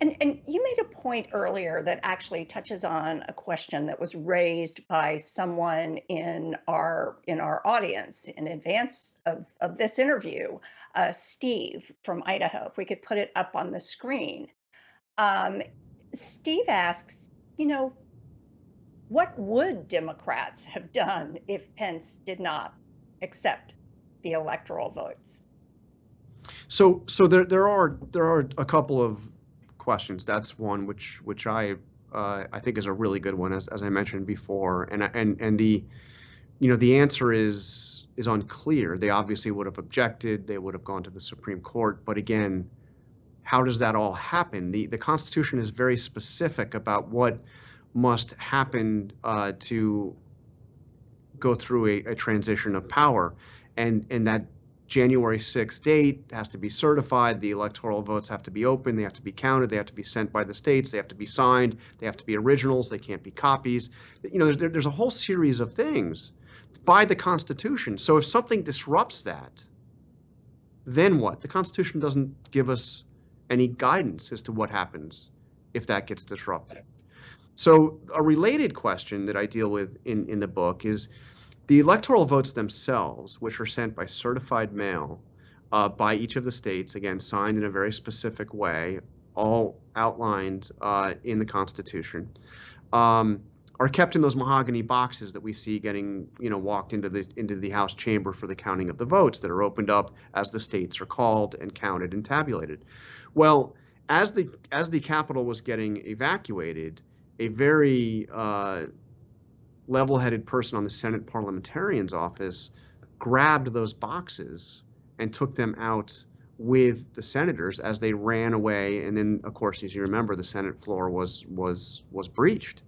And you made a point earlier that actually touches on a question that was raised by someone in our audience in advance of this interview, Steve from Idaho. If we could put it up on the screen. Um, Steve asks, you know, what would Democrats have done if Pence did not accept the electoral votes? So there are a couple of questions. That's one which I think is a really good one, as I mentioned before, and the the answer is unclear. They obviously would have objected. They would have gone to the Supreme Court. But again, how does that all happen? The Constitution is very specific about what must happen to go through a transition of power, and that January 6th date has to be certified. The electoral votes have to be open. They have to be counted. They have to be sent by the states. They have to be signed. They have to be originals. They can't be copies. There's a whole series of things by the Constitution. So if something disrupts that, then what? The Constitution doesn't give us any guidance as to what happens if that gets disrupted. So a related question that I deal with in the book is the electoral votes themselves, which are sent by certified mail by each of the states, again, signed in a very specific way, all outlined in the Constitution, are kept in those mahogany boxes that we see getting, walked into the House chamber for the counting of the votes that are opened up as the states are called and counted and tabulated. Well, as the Capitol was getting evacuated, a very level-headed person on the Senate parliamentarian's office grabbed those boxes and took them out with the senators as they ran away. And then, of course, as you remember, the Senate floor was breached.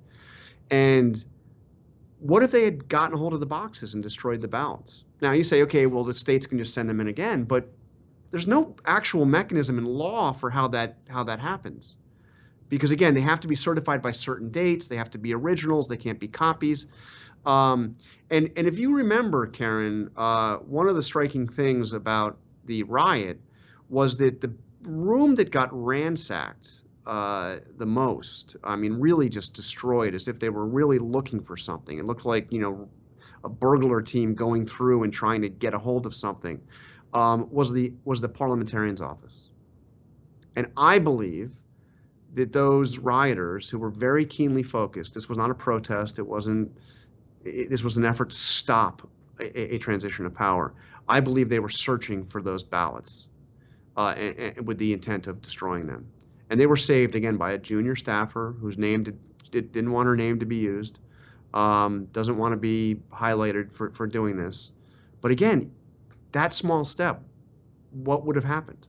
And what if they had gotten a hold of the boxes and destroyed the ballots? Now you say, okay, well, the states can just send them in again, but there's no actual mechanism in law for how that happens. Because again, they have to be certified by certain dates. They have to be originals. They can't be copies. And if you remember, Karen, one of the striking things about the riot was that the room that got ransacked the most, I mean, really just destroyed, as if they were really looking for something. It looked like, a burglar team going through and trying to get a hold of something, was the parliamentarian's office. And I believe that those rioters who were very keenly focused, this was not a protest, this was an effort to stop a transition of power. I believe they were searching for those ballots and with the intent of destroying them. And they were saved, again, by a junior staffer whose name didn't want her name to be used, doesn't want to be highlighted for doing this. But again, that small step, what would have happened?